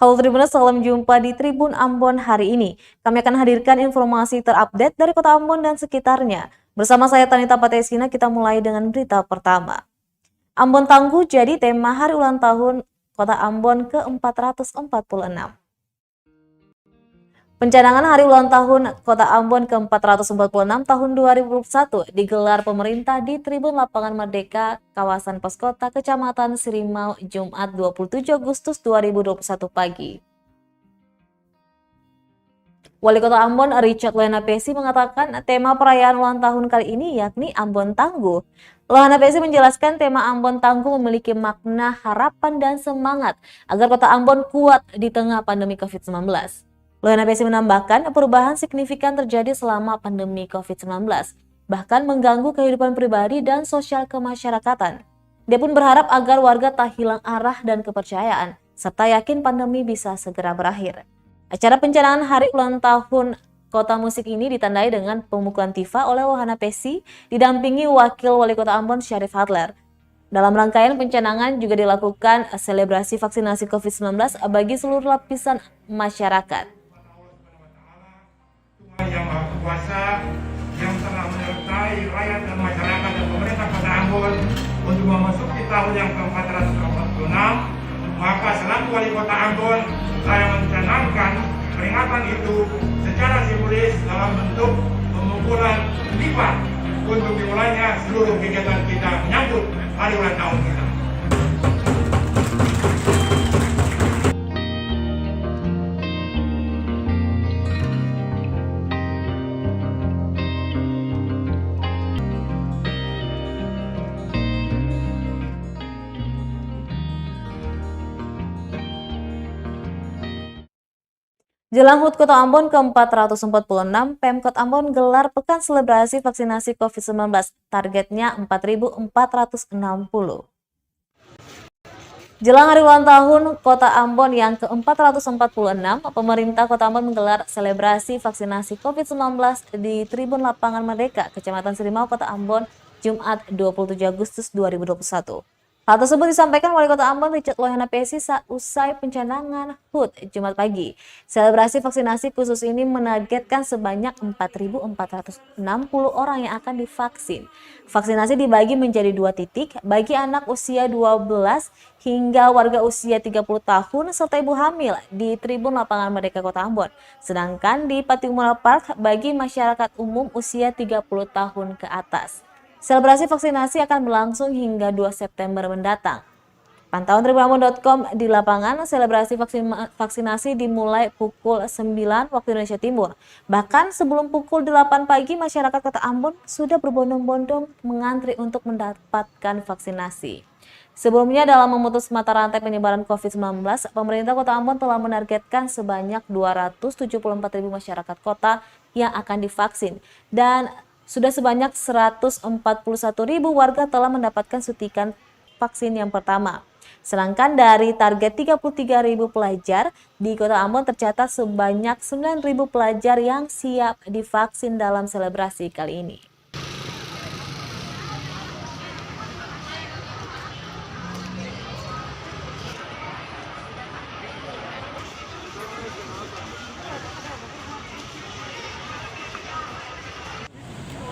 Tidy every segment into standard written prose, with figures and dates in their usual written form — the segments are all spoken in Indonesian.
Halo Tribuners, salam jumpa di Tribun Ambon hari ini. Kami akan hadirkan informasi terupdate dari Kota Ambon dan sekitarnya. Bersama saya Tanita Patesina, kita mulai dengan berita pertama. Ambon Tangguh jadi tema hari ulang tahun Kota Ambon ke-446. Pencanangan Hari Ulang Tahun Kota Ambon ke-446 tahun 2021 digelar pemerintah di Tribun Lapangan Merdeka, kawasan Pos Kota, Kecamatan Sirimau, Jumat 27 Agustus 2021 pagi. Wali Kota Ambon Richard Lohanapesi mengatakan tema perayaan ulang tahun kali ini yakni Ambon Tangguh. Lohanapesi menjelaskan tema Ambon Tangguh memiliki makna harapan dan semangat agar Kota Ambon kuat di tengah pandemi COVID-19. Lohanapesi menambahkan perubahan signifikan terjadi selama pandemi COVID-19, bahkan mengganggu kehidupan pribadi dan sosial kemasyarakatan. Dia pun berharap agar warga tak hilang arah dan kepercayaan, serta yakin pandemi bisa segera berakhir. Acara pencanangan Hari Ulang Tahun Kota Musik ini ditandai dengan pemukulan tifa oleh Lohanapesi, didampingi Wakil Wali Kota Ambon Syarif Hadler. Dalam rangkaian pencanangan juga dilakukan selebrasi vaksinasi COVID-19 bagi seluruh lapisan masyarakat. Yang Maha Kuasa yang telah menyertai rakyat dan masyarakat dan pemerintah Kota Ambon untuk memasuki tahun yang ke-446, maka selaku Wali Kota Ambon saya mencanangkan peringatan itu secara simbolis dalam bentuk pemukulan tifa untuk dimulainya seluruh kegiatan kita menyambut hari ulang tahun kita. Jelang HUT Kota Ambon ke-446, Pemkot Ambon gelar pekan selebrasi vaksinasi COVID-19, targetnya 4.460. Jelang Hari Ulang Tahun Kota Ambon yang ke-446, pemerintah Kota Ambon menggelar selebrasi vaksinasi COVID-19 di Tribun Lapangan Merdeka, Kecamatan Sirimau, Kota Ambon, Jumat 27 Agustus 2021. Hal tersebut disampaikan Wali Kota Ambon Richard Lohanapesi saat usai pencanangan HUT Jumat pagi. Selebrasi vaksinasi khusus ini menargetkan sebanyak 4.460 orang yang akan divaksin. Vaksinasi dibagi menjadi 2 titik bagi anak usia 12 hingga warga usia 30 tahun serta ibu hamil di Tribun Lapangan Merdeka Kota Ambon. Sedangkan di Patimoral Park bagi masyarakat umum usia 30 tahun ke atas. Selebrasi vaksinasi akan berlangsung hingga 2 September mendatang. Pantauan tribunambon.com di lapangan, selebrasi vaksinasi dimulai pukul 9 waktu Indonesia Timur. Bahkan sebelum pukul 8 pagi, masyarakat Kota Ambon sudah berbondong-bondong mengantri untuk mendapatkan vaksinasi. Sebelumnya dalam memutus mata rantai penyebaran COVID-19, pemerintah Kota Ambon telah menargetkan sebanyak 274.000 masyarakat kota yang akan divaksin. Dan sudah sebanyak 141.000 warga telah mendapatkan suntikan vaksin yang pertama. Sedangkan dari target 33.000 pelajar, di Kota Ambon tercatat sebanyak 9.000 pelajar yang siap divaksin dalam selebrasi kali ini.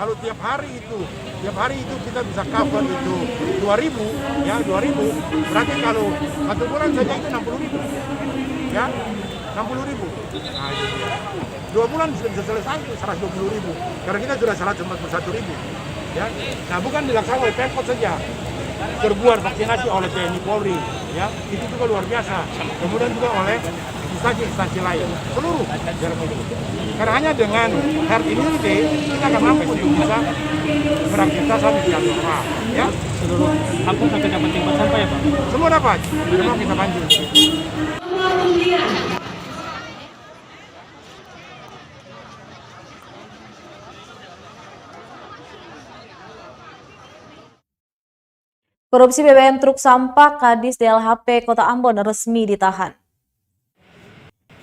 Kalau tiap hari itu kita bisa cover itu 2.000, ya 2.000. Berarti kalau 1 bulan saja itu 60.000, ya 60.000. Nah, itu dia. 2 bulan sudah bisa selesai 120.000. Karena kita sudah 141.000, ya. Nah, bukan dilaksanakan oleh Pemkot saja, terbuat vaksinasi oleh TNI Polri, ya itu juga luar biasa. Kemudian juga oleh instansi lain, seluruh jarak hidup. Karena hanya dengan herd immunity kita akan mampu untuk bisa beraktivitas sampai di normal, ya. Seluruh kampung sampai dapat tempat sampah ya Pak? Semua dapat, memang kita bantu. Korupsi BBM truk sampah Kadis DLHP Kota Ambon resmi ditahan.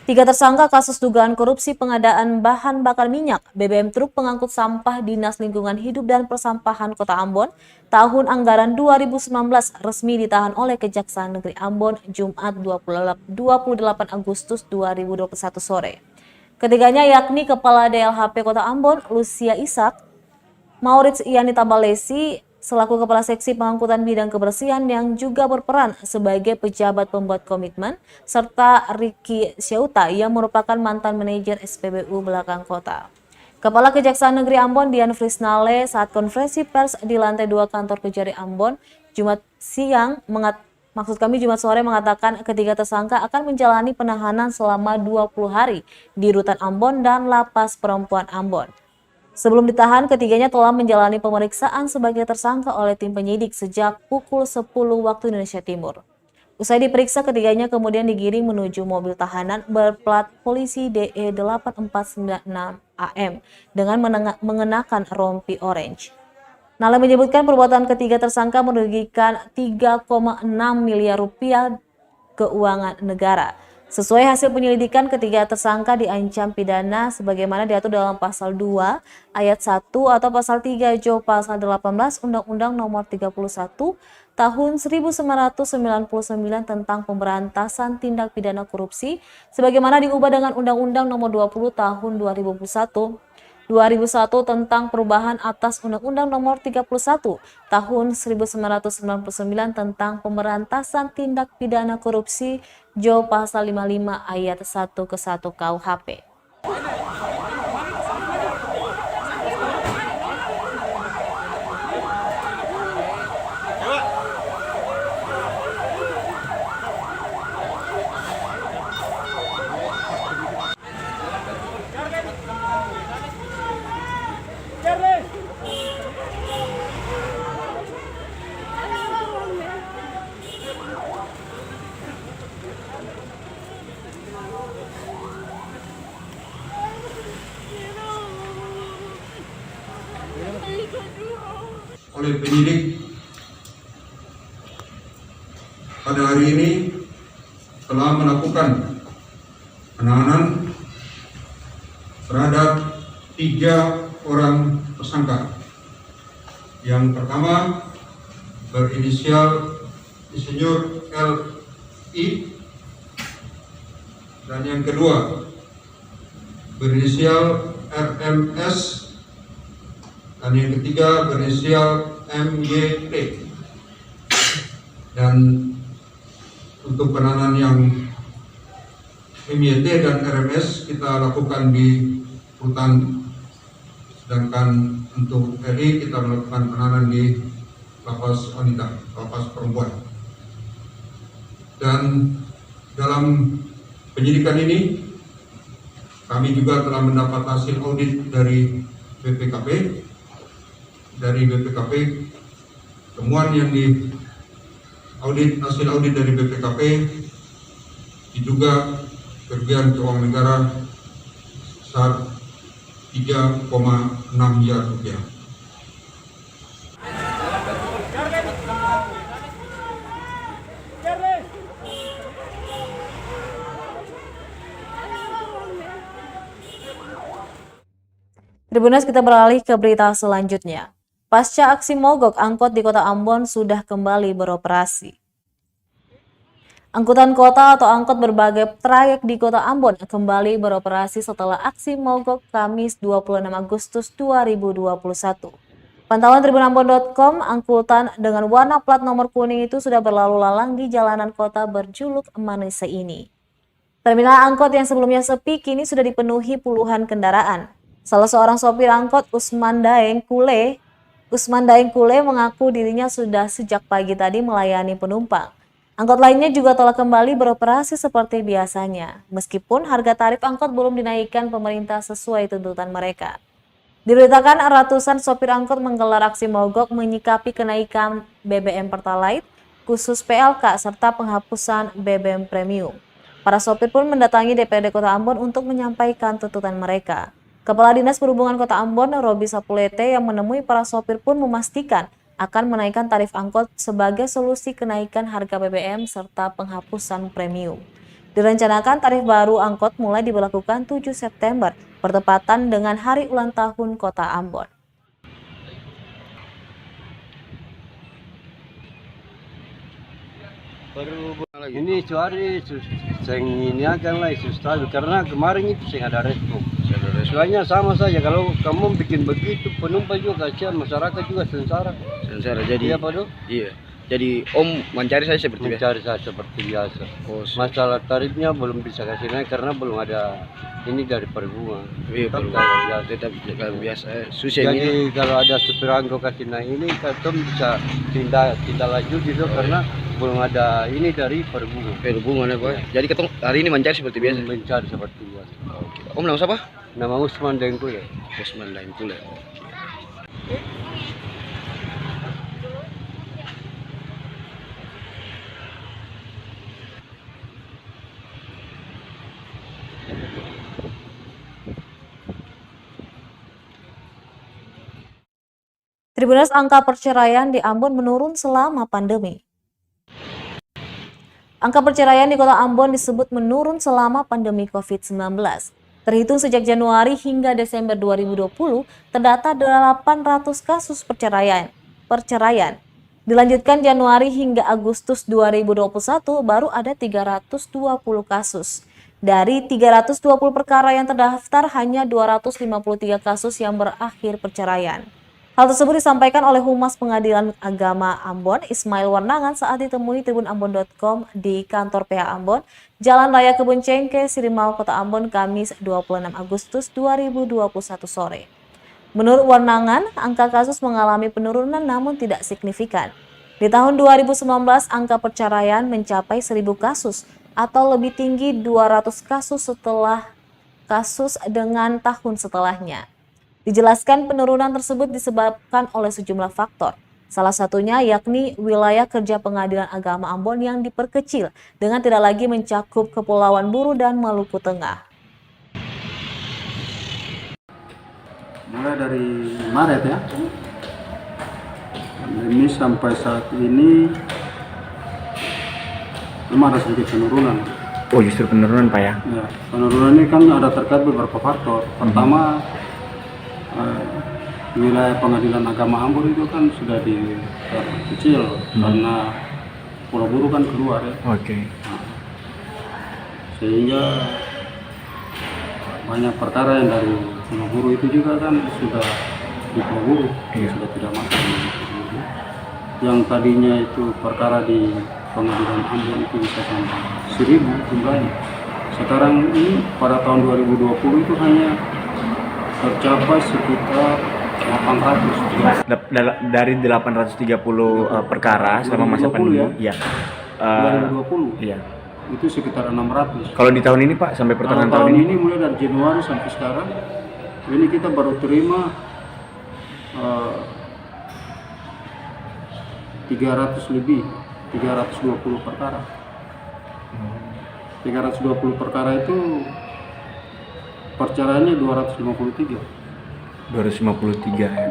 Tiga tersangka kasus dugaan korupsi pengadaan bahan bakar minyak BBM truk pengangkut sampah Dinas Lingkungan Hidup dan Persampahan Kota Ambon tahun anggaran 2019 resmi ditahan oleh Kejaksaan Negeri Ambon Jumat 28 Agustus 2021 sore. Ketiganya yakni Kepala DLHP Kota Ambon Lucia Ishak, Maurits Yani Tabalesi selaku Kepala Seksi Pengangkutan Bidang Kebersihan yang juga berperan sebagai pejabat pembuat komitmen, serta Ricky Syauta yang merupakan mantan manajer SPBU Belakang Kota. Kepala Kejaksaan Negeri Ambon Dian Frisnale saat konferensi pers di lantai 2 kantor Kejari Ambon Jumat sore mengatakan ketiga tersangka akan menjalani penahanan selama 20 hari di Rutan Ambon dan Lapas Perempuan Ambon. Sebelum ditahan, ketiganya telah menjalani pemeriksaan sebagai tersangka oleh tim penyidik sejak pukul 10 waktu Indonesia Timur. Usai diperiksa, ketiganya kemudian digiring menuju mobil tahanan berplat polisi DE 8496 AM dengan mengenakan rompi orange. Nale menyebutkan perbuatan ketiga tersangka merugikan 3,6 miliar rupiah keuangan negara. Sesuai hasil penyelidikan, ketiga tersangka diancam pidana sebagaimana diatur dalam pasal 2 ayat 1 atau pasal 3 Jo pasal 18 Undang-Undang Nomor 31 Tahun 1999 tentang pemberantasan tindak pidana korupsi sebagaimana diubah dengan Undang-Undang Nomor 20 Tahun 2001 tentang perubahan atas Undang-Undang Nomor 31 Tahun 1999 tentang pemberantasan tindak pidana korupsi Jo pasal 55 ayat 1 ke 1 KUHP. Oleh penyidik pada hari ini telah melakukan penahanan terhadap 3 orang tersangka. Yang pertama berinisial Insinyur LI dan yang kedua berinisial RMS dan yang ketiga berinisial MYT. Dan untuk penahanan yang MYT dan RMS kita lakukan di rutan, sedangkan untuk LI kita melakukan penahanan di Lapas Wanita, Lapas Perempuan. Dan dalam penyidikan ini kami juga telah mendapat hasil audit dari BPKP. Dari BPKP, temuan yang di audit, hasil audit dari BPKP diduga kerugian keuangan negara sebesar 3,6 miliar rupiah. Tribuners, kita beralih ke berita selanjutnya. Pasca aksi mogok angkot di Kota Ambon sudah kembali beroperasi. Angkutan kota atau angkot berbagai trayek di Kota Ambon kembali beroperasi setelah aksi mogok Kamis 26 Agustus 2021. Pantauan tribunambon.com, angkutan dengan warna plat nomor kuning itu sudah berlalu lalang di jalanan kota berjuluk Manisa ini. Terminal angkot yang sebelumnya sepi kini sudah dipenuhi puluhan kendaraan. Salah seorang sopir angkot Usman Daeng Kule mengaku dirinya sudah sejak pagi tadi melayani penumpang. Angkot lainnya juga telah kembali beroperasi seperti biasanya, meskipun harga tarif angkot belum dinaikkan pemerintah sesuai tuntutan mereka. Diberitakan ratusan sopir angkot menggelar aksi mogok menyikapi kenaikan BBM Pertalite, khusus PLK, serta penghapusan BBM Premium. Para sopir pun mendatangi DPRD Kota Ambon untuk menyampaikan tuntutan mereka. Kepala Dinas Perhubungan Kota Ambon, Robi Sapulete, yang menemui para sopir pun memastikan akan menaikkan tarif angkot sebagai solusi kenaikan harga BBM serta penghapusan premium. Direncanakan tarif baru angkot mulai diberlakukan 7 September, bertepatan dengan hari ulang tahun Kota Ambon. Ini hari saya ini akan lah stabil karena kemarin itu saya ada respon. Soalnya sama saja kalau kamu bikin begitu penumpang juga kasihan, masyarakat juga sengsara. Sengsara jadi. Iya Pak Do? Iya. Jadi Om mencari saya seperti biasa. Mencari saya seperti biasa. Oh, Masalah tarifnya belum bisa kasih naik karena belum ada ini dari perhubungan. iya, Tetap perlu. kayak biasa. Tetap kayak biasa. Susah ini. Jadi kalau ada supir angkot kasih naik ini kita bisa tindak lanjut gitu karena belum ada ini dari perhubungan. Perhubungan ya, Pak. Jadi ketemu hari ini mencari seperti biasa. Mencari seperti biasa. Oke. Om nama siapa? Nama Usman Dengkul ya. Usman lain pula. Tribuners, angka perceraian di Ambon menurun selama pandemi. Angka perceraian di Kota Ambon disebut menurun selama pandemi COVID-19. Terhitung sejak Januari hingga Desember 2020, terdata 800 kasus perceraian. Dilanjutkan Januari hingga Agustus 2021 baru ada 320 kasus. Dari 320 perkara yang terdaftar, hanya 253 kasus yang berakhir perceraian. Hal tersebut disampaikan oleh Humas Pengadilan Agama Ambon, Ismail Warnangan, saat ditemui tribunambon.com di kantor PH Ambon, Jalan Raya Kebun Cengke, Sirimau, Kota Ambon, Kamis 26 Agustus 2021 sore. Menurut Warnangan, angka kasus mengalami penurunan namun tidak signifikan. Di tahun 2019, angka perceraian mencapai 1.000 kasus atau lebih tinggi 200 kasus setelah kasus dengan tahun setelahnya. Dijelaskan penurunan tersebut disebabkan oleh sejumlah faktor. Salah satunya yakni wilayah kerja Pengadilan Agama Ambon yang diperkecil dengan tidak lagi mencakup Kepulauan Buru dan Maluku Tengah. Mulai dari Maret ya, pandemi sampai saat ini memang ada sedikit penurunan. Oh, justru penurunan Pak ya? Ya, penurunan ini kan ada terkait beberapa faktor. Pertama, wilayah Pengadilan Agama Ambon itu kan sudah diperkecil karena Pulau Buru kan keluar ya. Oke. Nah, sehingga banyak perkara yang dari Pulau Buru itu juga kan sudah di Pulau Buru, sudah tidak masuk di Pulau Buru. Yang tadinya itu perkara di Pengadilan Ambon itu bisa sampai 1.000 jumlahnya. Sekarang ini pada tahun 2020 itu hanya tercapai sekitar 800. Dari 830 perkara selama masa 2020 pandemi, ya? 2020 iya. itu sekitar 600. Kalau di tahun ini Pak, sampai pertengahan tahun ini? Mulai dari Januari sampai sekarang ini kita baru terima 300 lebih, 320 perkara. 320 perkara itu perceraiannya 253. 253 ya.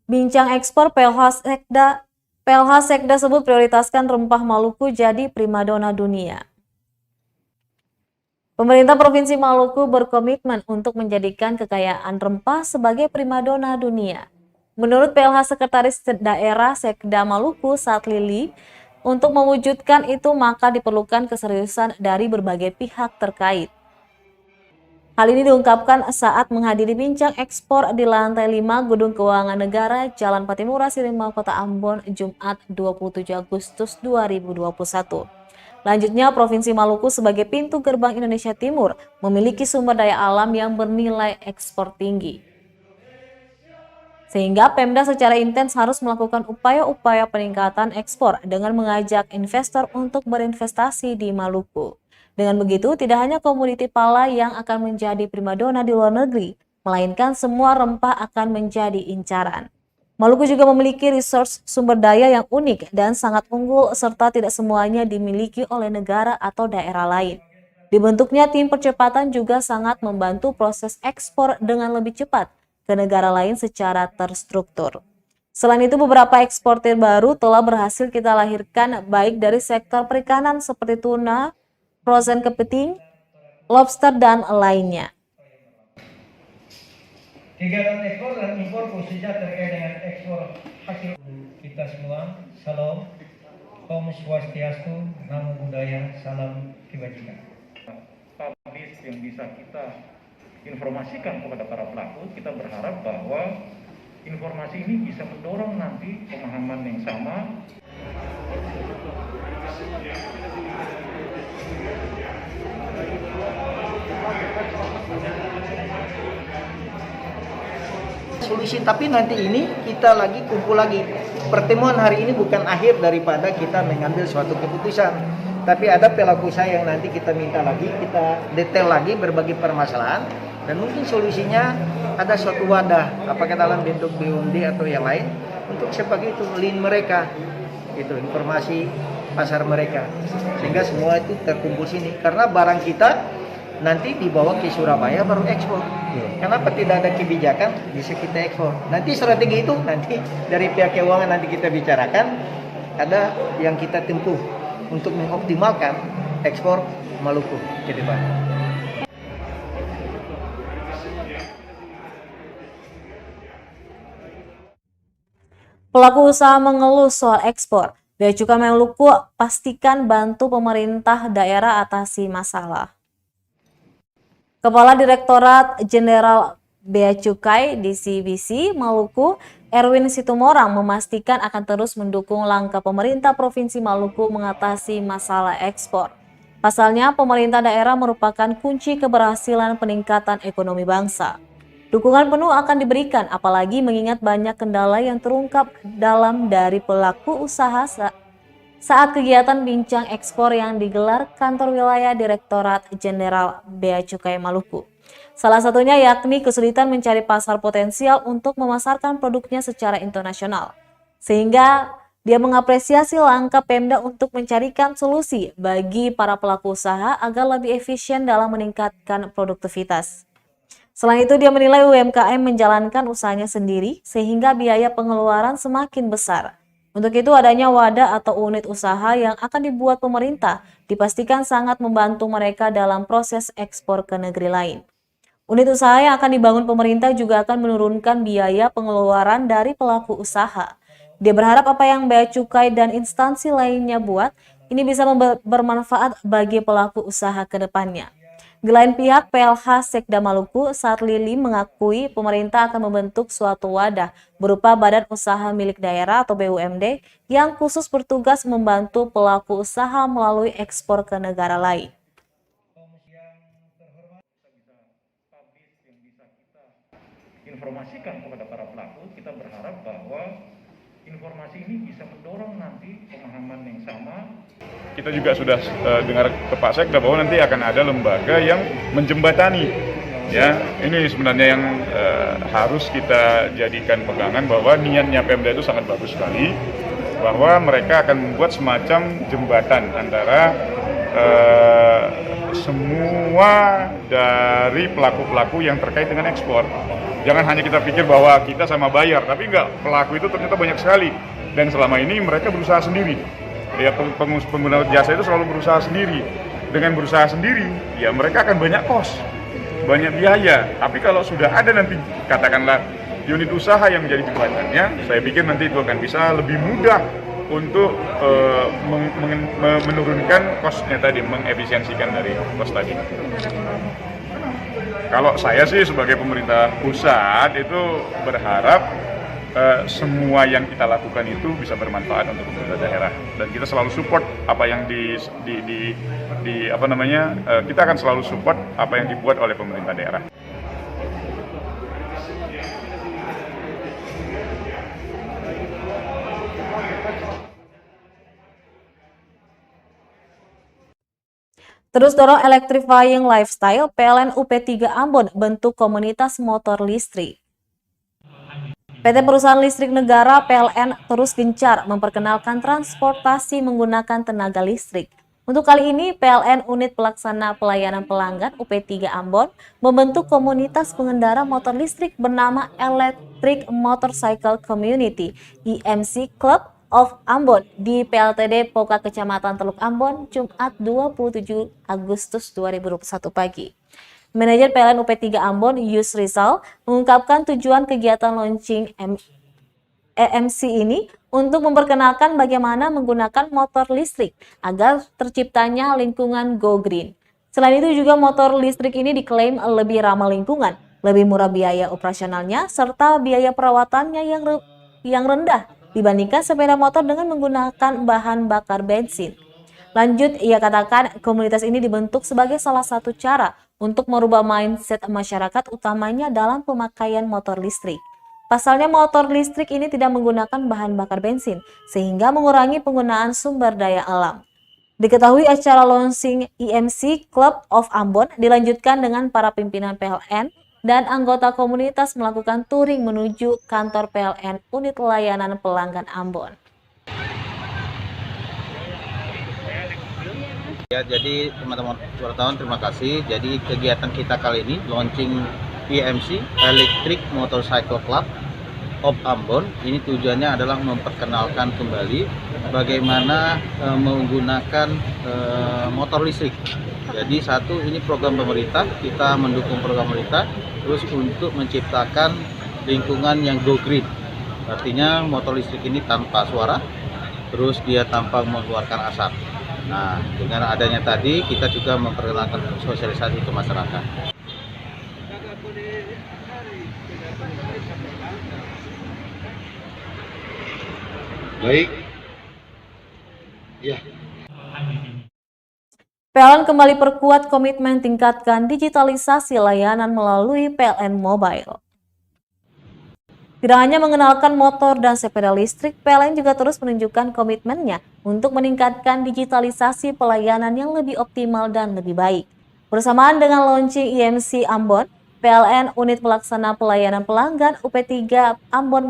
Bincang ekspor PLH Sekda sebut prioritaskan rempah Maluku jadi primadona dunia. Pemerintah Provinsi Maluku berkomitmen untuk menjadikan kekayaan rempah sebagai primadona dunia. Menurut PLH Sekretaris Daerah Sekda Maluku, Sat Lili, untuk mewujudkan itu maka diperlukan keseriusan dari berbagai pihak terkait. Hal ini diungkapkan saat menghadiri bincang ekspor di lantai 5 Gedung Keuangan Negara, Jalan Patimura, Sirimau, Kota Ambon, Jumat 27 Agustus 2021. Lanjutnya, Provinsi Maluku sebagai pintu gerbang Indonesia Timur memiliki sumber daya alam yang bernilai ekspor tinggi. Sehingga Pemda secara intens harus melakukan upaya-upaya peningkatan ekspor dengan mengajak investor untuk berinvestasi di Maluku. Dengan begitu, tidak hanya komoditi pala yang akan menjadi primadona di luar negeri, melainkan semua rempah akan menjadi incaran. Maluku juga memiliki resource sumber daya yang unik dan sangat unggul serta tidak semuanya dimiliki oleh negara atau daerah lain. Dibentuknya tim percepatan juga sangat membantu proses ekspor dengan lebih cepat ke negara lain secara terstruktur. Selain itu, beberapa eksportir baru telah berhasil kita lahirkan baik dari sektor perikanan seperti tuna, frozen kepiting, lobster, dan lainnya. Kegiatan ekspor dan impor khususnya terkait dengan ekspor hasil kita semua. Salam, Om Swastiastu, Namo Buddhaya, Salam Kebajikan. Publis yang bisa kita informasikan kepada para pelaku, kita berharap bahwa informasi ini bisa mendorong nanti pemahaman yang sama. Solusi, tapi nanti ini kita lagi kumpul lagi. Pertemuan hari ini bukan akhir daripada kita mengambil suatu keputusan, tapi ada pelaku usaha yang nanti kita minta lagi, kita detail lagi berbagai permasalahan, dan mungkin solusinya ada suatu wadah, apakah dalam bentuk BUMD atau yang lain, untuk sebagai itu link mereka, itu informasi pasar mereka, sehingga semua itu terkumpul sini. Karena barang kita nanti dibawa ke Surabaya baru ekspor. Kenapa tidak ada kebijakan bisa kita ekspor? Nanti strategi itu nanti dari pihak keuangan nanti kita bicarakan, ada yang kita tempuh untuk mengoptimalkan ekspor Maluku ke depan. Pelaku usaha mengeluh soal ekspor. Bea Cukai Maluku pastikan bantu pemerintah daerah atasi masalah. Kepala Direktorat Jenderal Bea Cukai DCBC Maluku, Erwin Situmorang, memastikan akan terus mendukung langkah pemerintah Provinsi Maluku mengatasi masalah ekspor. Pasalnya, pemerintah daerah merupakan kunci keberhasilan peningkatan ekonomi bangsa. Dukungan penuh akan diberikan, apalagi mengingat banyak kendala yang terungkap dalam dari pelaku usaha saat kegiatan bincang ekspor yang digelar kantor wilayah Direktorat Jenderal Bea Cukai Maluku. Salah satunya yakni kesulitan mencari pasar potensial untuk memasarkan produknya secara internasional. Sehingga dia mengapresiasi langkah Pemda untuk mencarikan solusi bagi para pelaku usaha agar lebih efisien dalam meningkatkan produktivitas. Selain itu, dia menilai UMKM menjalankan usahanya sendiri sehingga biaya pengeluaran semakin besar. Untuk itu, adanya wadah atau unit usaha yang akan dibuat pemerintah dipastikan sangat membantu mereka dalam proses ekspor ke negeri lain. Unit usaha yang akan dibangun pemerintah juga akan menurunkan biaya pengeluaran dari pelaku usaha. Dia berharap apa yang Bea Cukai dan instansi lainnya buat ini bisa bermanfaat bagi pelaku usaha ke depannya. Di lain pihak, PLH Sekda Maluku saat Lili mengakui pemerintah akan membentuk suatu wadah berupa badan usaha milik daerah atau BUMD yang khusus bertugas membantu pelaku usaha melalui ekspor ke negara lain. Informasikan kepada para pelaku, kita berharap bahwa informasi ini bisa mendorong nanti pemahaman yang sama. Kita juga sudah dengar ke Pak Sekda bahwa nanti akan ada lembaga yang menjembatani. Ya, ini sebenarnya yang harus kita jadikan pegangan bahwa niatnya Pemda itu sangat bagus sekali, bahwa mereka akan membuat semacam jembatan antara semua dari pelaku-pelaku yang terkait dengan ekspor. Jangan hanya kita pikir bahwa kita sama bayar, tapi enggak, pelaku itu ternyata banyak sekali. Dan selama ini mereka berusaha sendiri. Ya, pengguna jasa itu selalu berusaha sendiri. Dengan berusaha sendiri, ya mereka akan banyak kos, banyak biaya. Tapi kalau sudah ada nanti, katakanlah unit usaha yang menjadi jembatannya, saya pikir nanti itu akan bisa lebih mudah untuk menurunkan kosnya tadi, mengefisiensikan dari kos tadi. Kalau saya sih sebagai pemerintah pusat itu berharap semua yang kita lakukan itu bisa bermanfaat untuk pemerintah daerah, dan kita selalu support apa yang kita akan selalu support apa yang dibuat oleh pemerintah daerah. Terus dorong electrifying lifestyle, PLN UP3 Ambon bentuk komunitas motor listrik. PT Perusahaan Listrik Negara PLN terus gencar memperkenalkan transportasi menggunakan tenaga listrik. Untuk kali ini, PLN Unit Pelaksana Pelayanan Pelanggan UP3 Ambon membentuk komunitas pengendara motor listrik bernama Electric Motorcycle Community (EMC) Club of Ambon di PLTD Poka Kecamatan Teluk Ambon, Jumat 27 Agustus 2021 pagi. Manajer PLN UP3 Ambon, Yus Rizal, mengungkapkan tujuan kegiatan launching EMC ini untuk memperkenalkan bagaimana menggunakan motor listrik agar terciptanya lingkungan go green. Selain itu juga motor listrik ini diklaim lebih ramah lingkungan, lebih murah biaya operasionalnya, serta biaya perawatannya yang rendah dibandingkan sepeda motor dengan menggunakan bahan bakar bensin. Lanjut, ia katakan komunitas ini dibentuk sebagai salah satu cara untuk merubah mindset masyarakat utamanya dalam pemakaian motor listrik. Pasalnya motor listrik ini tidak menggunakan bahan bakar bensin, sehingga mengurangi penggunaan sumber daya alam. Diketahui acara launching EMC Club of Ambon dilanjutkan dengan para pimpinan PLN dan anggota komunitas melakukan touring menuju kantor PLN Unit Layanan Pelanggan Ambon. Ya, jadi teman-teman wartawan terima kasih. Jadi kegiatan kita kali ini launching EMC Electric Motorcycle Club of Ambon. Ini tujuannya adalah memperkenalkan kembali bagaimana menggunakan motor listrik. Jadi satu, ini program pemerintah, kita mendukung program pemerintah, terus untuk menciptakan lingkungan yang go green. Artinya motor listrik ini tanpa suara, terus dia tanpa mengeluarkan asap. Nah, dengan adanya tadi kita juga memperkenalkan sosialisasi ke masyarakat. Baik. Ya. PLN kembali perkuat komitmen tingkatkan digitalisasi layanan melalui PLN Mobile. Tidak hanya mengenalkan motor dan sepeda listrik, PLN juga terus menunjukkan komitmennya untuk meningkatkan digitalisasi pelayanan yang lebih optimal dan lebih baik. Bersamaan dengan launching EMC Ambon, PLN Unit Pelaksana Pelayanan Pelanggan UP3 Ambon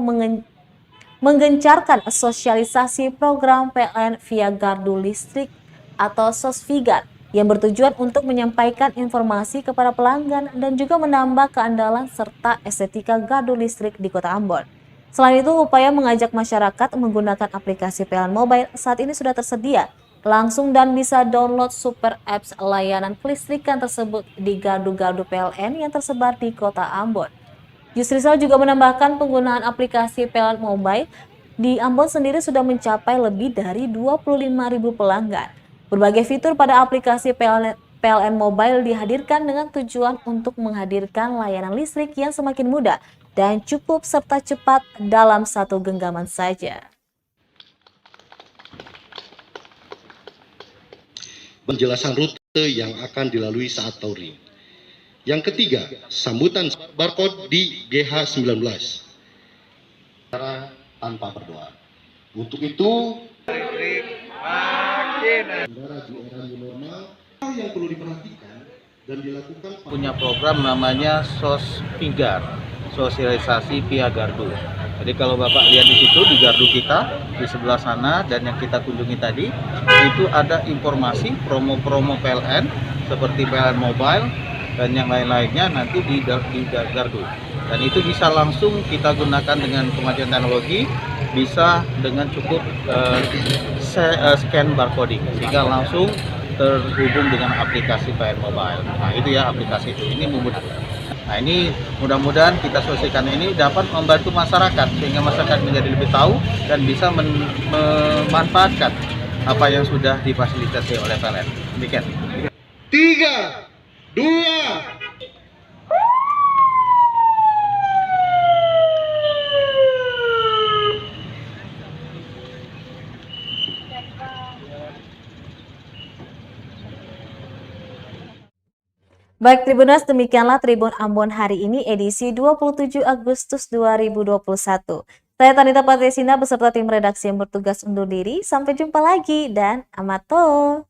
menggencarkan sosialisasi program PLN via gardu listrik atau Sosvigar yang bertujuan untuk menyampaikan informasi kepada pelanggan dan juga menambah keandalan serta estetika gardu listrik di Kota Ambon. Selain itu, upaya mengajak masyarakat menggunakan aplikasi PLN Mobile saat ini sudah tersedia langsung dan bisa download super apps layanan kelistrikan tersebut di gardu-gardu PLN yang tersebar di Kota Ambon. Yusrizal juga menambahkan penggunaan aplikasi PLN Mobile di Ambon sendiri sudah mencapai lebih dari 25.000 pelanggan. Berbagai fitur pada aplikasi PLN Mobile dihadirkan dengan tujuan untuk menghadirkan layanan listrik yang semakin mudah dan cukup serta cepat dalam satu genggaman saja. Penjelasan rute yang akan dilalui saat touring. Yang ketiga, sambutan barcode di GH19. Cara tanpa berdoa. Untuk itu, yang perlu diperhatikan dan dilakukan punya program namanya Sosvigar, sosialisasi via gardu. Jadi kalau Bapak lihat di situ di gardu kita di sebelah sana dan yang kita kunjungi tadi itu ada informasi promo-promo PLN seperti PLN Mobile dan yang lain-lainnya nanti di gardu. Dan itu bisa langsung kita gunakan dengan kemajuan teknologi, bisa dengan cukup scan barcoding sehingga langsung terhubung dengan aplikasi PLN Mobile. Nah itu ya aplikasi itu, ini memudahkan. Nah ini mudah-mudahan kita sosialisasikan ini dapat membantu masyarakat sehingga masyarakat menjadi lebih tahu dan bisa memanfaatkan apa yang sudah difasilitasi oleh PLN. Demikian. 3, 2, Baik Tribuners, demikianlah Tribun Ambon hari ini edisi 27 Agustus 2021. Saya Tanita Patresina beserta tim redaksi yang bertugas undur diri. Sampai jumpa lagi dan amato.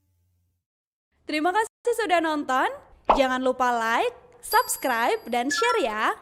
Terima kasih sudah nonton. Jangan lupa like, subscribe, dan share ya.